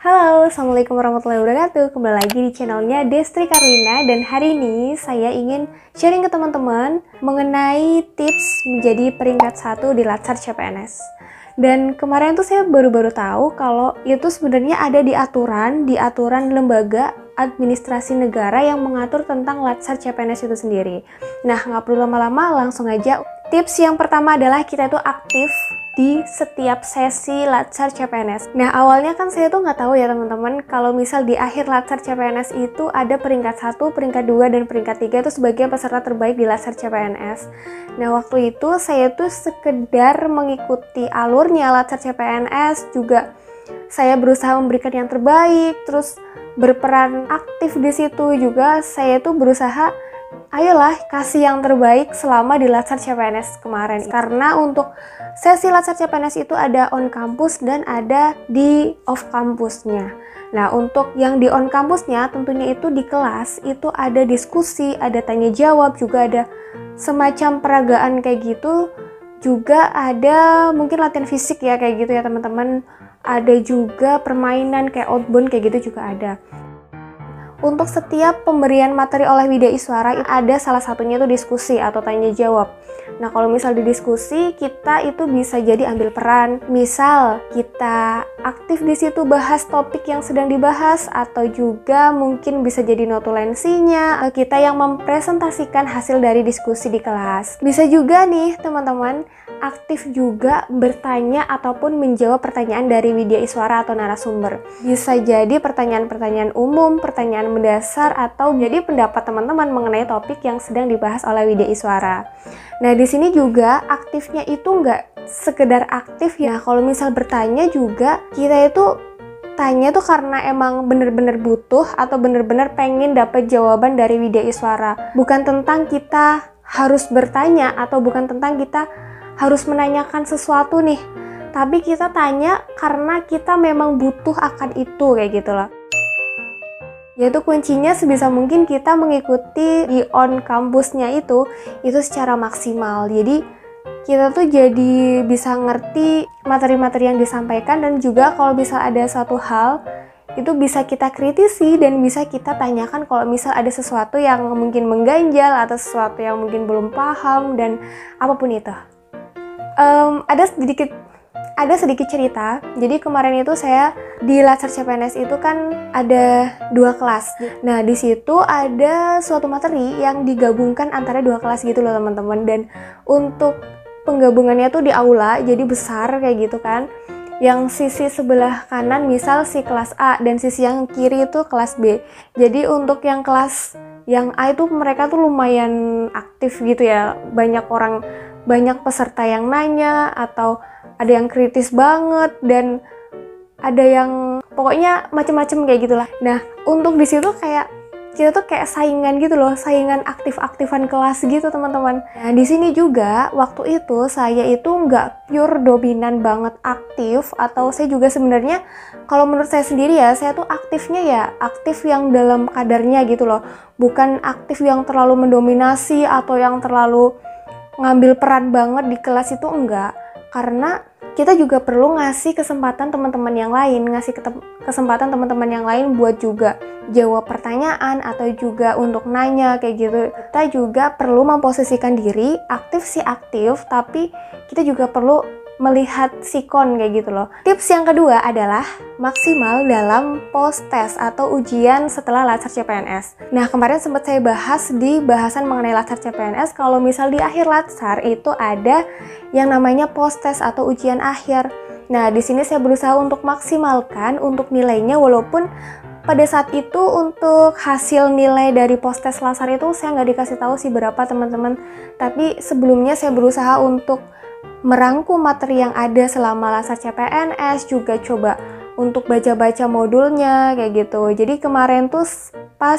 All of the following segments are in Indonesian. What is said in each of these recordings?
Halo, Assalamualaikum warahmatullahi wabarakatuh. Kembali lagi di channelnya Destri Karlina. Dan hari ini saya ingin sharing ke teman-teman mengenai tips menjadi peringkat 1 di Latsar CPNS. Dan kemarin tuh saya baru-baru tahu kalau itu sebenarnya ada di aturan lembaga administrasi negara yang mengatur tentang Latsar CPNS itu sendiri. Nah, nggak perlu lama-lama, langsung aja. Tips yang pertama adalah kita itu aktif di setiap sesi Latsar CPNS. Nah, awalnya kan saya tuh nggak tahu ya teman-teman, kalau misal di akhir Latsar CPNS itu ada peringkat 1, peringkat 2, dan peringkat 3 itu sebagai peserta terbaik di Latsar CPNS. Nah, waktu itu saya tuh sekedar mengikuti alurnya Latsar CPNS, juga saya berusaha memberikan yang terbaik, terus berperan aktif di situ juga. Saya tuh berusaha ayolah kasih yang terbaik selama di Latsar CPNS kemarin. Karena untuk sesi Latsar CPNS itu ada on campus dan ada di off campusnya. Nah, untuk yang di on campusnya tentunya itu di kelas itu ada diskusi, ada tanya jawab, juga ada semacam peragaan kayak gitu. Juga ada mungkin latihan fisik ya kayak gitu ya teman-teman. Ada juga permainan kayak outbound kayak gitu juga ada. Untuk setiap pemberian materi oleh Widya Iswara ada salah satunya itu diskusi atau tanya jawab. Nah, kalau misal di diskusi kita itu bisa jadi ambil peran. Misal kita aktif di situ bahas topik yang sedang dibahas, atau juga mungkin bisa jadi notulensinya, atau kita yang mempresentasikan hasil dari diskusi di kelas. Bisa juga nih teman-teman aktif juga bertanya ataupun menjawab pertanyaan dari Widya Iswara atau narasumber. Bisa jadi pertanyaan-pertanyaan umum, pertanyaan mendasar, atau jadi pendapat teman-teman mengenai topik yang sedang dibahas oleh Widya Iswara. Nah, di sini juga aktifnya itu nggak sekedar aktif ya. Kalau misal bertanya juga, kita itu tanya tuh karena emang bener-bener butuh atau bener-bener pengen dapat jawaban dari Widya Iswara. Bukan tentang kita harus bertanya atau bukan tentang kita harus menanyakan sesuatu nih, tapi kita tanya karena kita memang butuh akan itu kayak gitu loh. Yaitu kuncinya sebisa mungkin kita mengikuti di on kampusnya itu secara maksimal. Jadi kita tuh jadi bisa ngerti materi-materi yang disampaikan, dan juga kalau misal ada suatu hal itu bisa kita kritisi dan bisa kita tanyakan kalau misal ada sesuatu yang mungkin mengganjal atau sesuatu yang mungkin belum paham dan apapun itu. Ada sedikit cerita. Jadi kemarin itu saya di Latsar CPNS itu kan ada 2 kelas. Nah, di situ ada suatu materi yang digabungkan antara 2 kelas gitu loh teman-teman. Dan untuk penggabungannya tuh di aula, jadi besar kayak gitu kan. Yang sisi sebelah kanan misal si kelas A dan sisi yang kiri itu kelas B. Jadi untuk yang kelas yang A itu mereka tuh lumayan aktif gitu ya. Banyak peserta yang nanya, atau ada yang kritis banget, dan ada yang pokoknya macem-macem kayak gitulah. Nah, untuk di situ kayak kita tuh kayak saingan gitu loh, saingan aktif-aktifan kelas gitu teman-teman. Nah, di sini juga waktu itu saya itu nggak pure dominan banget aktif, atau saya juga sebenarnya kalau menurut saya sendiri ya, saya tuh aktifnya ya aktif yang dalam kadarnya gitu loh, bukan aktif yang terlalu mendominasi atau yang terlalu ngambil peran banget di kelas itu, enggak. Karena kita juga perlu ngasih kesempatan teman-teman yang lain, kesempatan teman-teman yang lain buat juga jawab pertanyaan atau juga untuk nanya kayak gitu. Kita juga perlu memposisikan diri, aktif sih aktif, tapi kita juga perlu melihat sikon kayak gitu loh. Tips yang kedua adalah maksimal dalam post test atau ujian setelah Latsar CPNS. Nah, kemarin sempat saya bahas di bahasan mengenai Latsar CPNS, kalau misal di akhir Latsar itu ada yang namanya post test atau ujian akhir. Nah, di sini saya berusaha untuk maksimalkan untuk nilainya, walaupun pada saat itu untuk hasil nilai dari post test Latsar itu saya nggak dikasih tahu sih berapa teman-teman. Tapi sebelumnya saya berusaha untuk merangkum materi yang ada selama Latsar CPNS, juga coba untuk baca-baca modulnya kayak gitu. Jadi kemarin tuh pas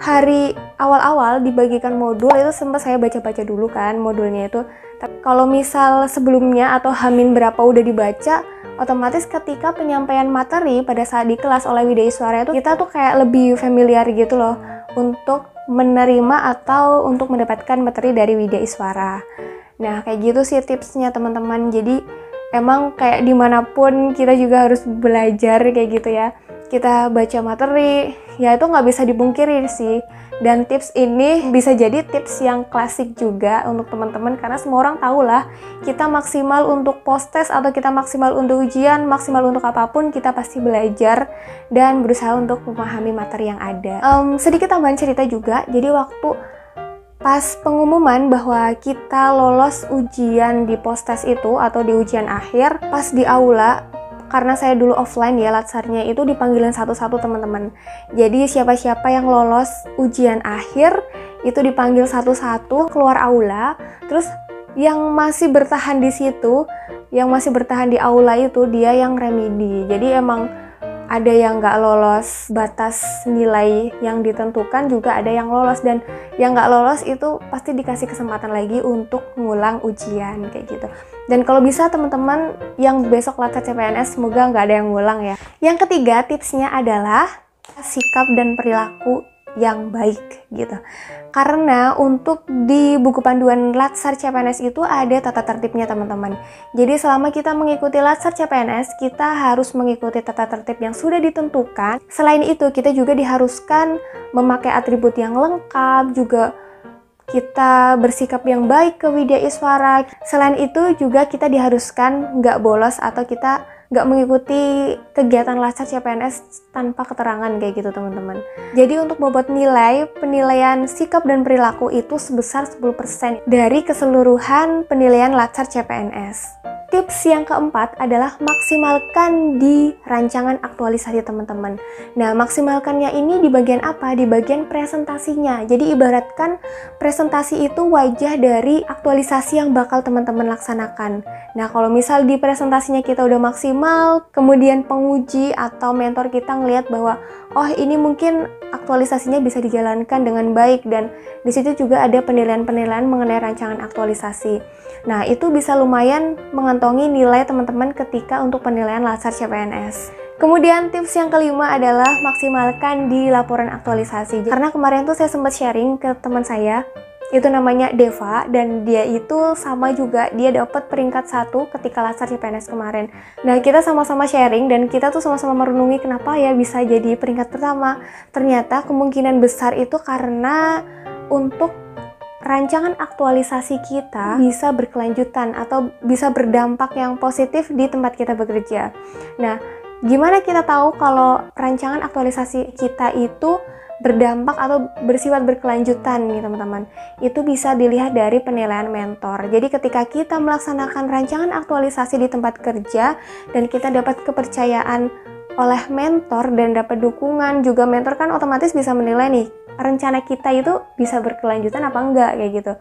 hari awal-awal dibagikan modul itu sempat saya baca-baca dulu kan modulnya itu. Tapi kalau misal sebelumnya atau hamin berapa udah dibaca, otomatis ketika penyampaian materi pada saat di kelas oleh Widya Iswara itu kita tuh kayak lebih familiar gitu loh untuk menerima atau untuk mendapatkan materi dari Widya Iswara. Nah, kayak gitu sih tipsnya teman-teman. Jadi emang kayak dimanapun kita juga harus belajar kayak gitu ya. Kita baca materi, ya itu nggak bisa dipungkiri sih. Dan tips ini bisa jadi tips yang klasik juga untuk teman-teman, karena semua orang tahu lah, kita maksimal untuk post test atau kita maksimal untuk ujian, maksimal untuk apapun, kita pasti belajar dan berusaha untuk memahami materi yang ada. Sedikit tambahan cerita juga, jadi waktu pas pengumuman bahwa kita lolos ujian di post test itu atau di ujian akhir, pas di aula, karena saya dulu offline ya, latsarnya itu dipanggilin satu-satu teman-teman. Jadi siapa-siapa yang lolos ujian akhir itu dipanggil satu-satu keluar aula. Terus yang masih bertahan di situ, yang masih bertahan di aula itu dia yang remedi. Jadi emang ada yang nggak lolos batas nilai yang ditentukan, juga ada yang lolos, dan yang nggak lolos itu pasti dikasih kesempatan lagi untuk ngulang ujian kayak gitu. Dan kalau bisa teman-teman yang besok latsar CPNS semoga nggak ada yang ngulang ya. Yang ketiga tipsnya adalah sikap dan perilaku yang baik gitu. Karena untuk di buku panduan latsar CPNS itu ada tata tertibnya teman-teman. Jadi selama kita mengikuti latsar CPNS, kita harus mengikuti tata tertib yang sudah ditentukan. Selain itu, kita juga diharuskan memakai atribut yang lengkap, juga kita bersikap yang baik ke Widya Iswara. Selain itu juga kita diharuskan nggak bolos atau kita nggak mengikuti kegiatan latsar CPNS tanpa keterangan kayak gitu teman-teman. Jadi untuk bobot nilai, penilaian sikap dan perilaku itu sebesar 10% dari keseluruhan penilaian latsar CPNS. Tips yang keempat adalah maksimalkan di rancangan aktualisasi teman-teman. Nah, maksimalkannya ini di bagian apa? Di bagian presentasinya. Jadi ibaratkan presentasi itu wajah dari aktualisasi yang bakal teman-teman laksanakan. Nah, kalau misal di presentasinya kita udah maksimal, kemudian penguji atau mentor kita ngelihat bahwa oh ini mungkin aktualisasinya bisa dijalankan dengan baik, dan di situ juga ada penilaian-penilaian mengenai rancangan aktualisasi. Nah, itu bisa lumayan mengantongi nilai teman-teman ketika untuk penilaian latsar CPNS. Kemudian tips yang kelima adalah maksimalkan di laporan aktualisasi. Karena kemarin tuh saya sempat sharing ke teman saya, itu namanya Deva, dan dia itu sama juga, dia dapat peringkat 1 ketika latsar CPNS kemarin. Nah, kita sama-sama sharing dan kita tuh sama-sama merenungi kenapa ya bisa jadi peringkat pertama. Ternyata kemungkinan besar itu karena untuk rancangan aktualisasi kita bisa berkelanjutan atau bisa berdampak yang positif di tempat kita bekerja. Nah, gimana kita tahu kalau rancangan aktualisasi kita itu berdampak atau bersifat berkelanjutan nih teman-teman? Itu bisa dilihat dari penilaian mentor. Jadi ketika kita melaksanakan rancangan aktualisasi di tempat kerja dan kita dapat kepercayaan oleh mentor dan dapat dukungan, juga mentor kan otomatis bisa menilai nih rencana kita itu bisa berkelanjutan apa enggak kayak gitu.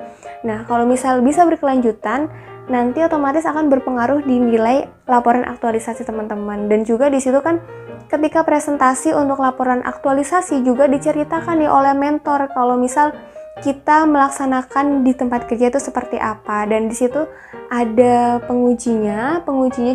Nah, kalau misal bisa berkelanjutan, nanti otomatis akan berpengaruh di nilai laporan aktualisasi teman-teman. Dan juga di situ kan ketika presentasi untuk laporan aktualisasi juga diceritakan nih oleh mentor kalau misal kita melaksanakan di tempat kerja itu seperti apa, dan di situ ada pengujinya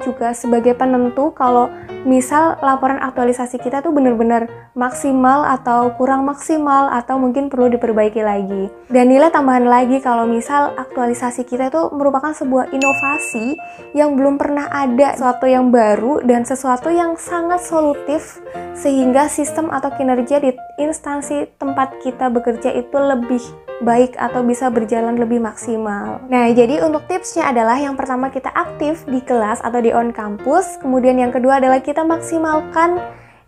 juga sebagai penentu kalau misal laporan aktualisasi kita tuh benar-benar maksimal atau kurang maksimal atau mungkin perlu diperbaiki lagi. Dan nilai tambahan lagi kalau misal aktualisasi kita itu merupakan sebuah inovasi yang belum pernah ada, sesuatu yang baru dan sesuatu yang sangat solutif sehingga sistem atau kinerja di instansi tempat kita bekerja itu lebih baik atau bisa berjalan lebih maksimal. Nah, jadi untuk tipsnya adalah yang pertama kita aktif di kelas atau di on campus, kemudian yang kedua adalah kita maksimalkan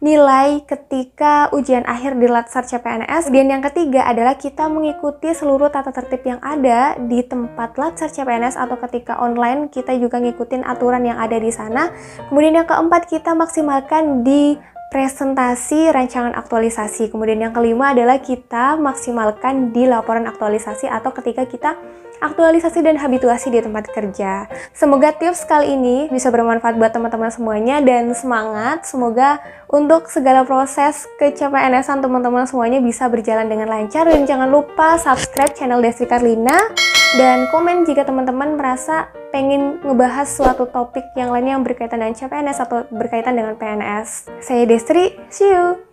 nilai ketika ujian akhir di latsar CPNS, dan yang ketiga adalah kita mengikuti seluruh tata tertib yang ada di tempat latsar CPNS atau ketika online kita juga ngikutin aturan yang ada di sana. Kemudian yang keempat kita maksimalkan di presentasi rancangan aktualisasi. Kemudian yang kelima adalah kita maksimalkan di laporan aktualisasi atau ketika kita aktualisasi dan habituasi di tempat kerja. Semoga tips kali ini bisa bermanfaat buat teman-teman semuanya dan semangat. Semoga untuk segala proses ke CPNS-an teman-teman semuanya bisa berjalan dengan lancar, dan jangan lupa subscribe channel Destri Carlina dan komen jika teman-teman merasa pengen ngebahas suatu topik yang lainnya yang berkaitan dengan CPNS atau berkaitan dengan PNS. Saya Destri, see you!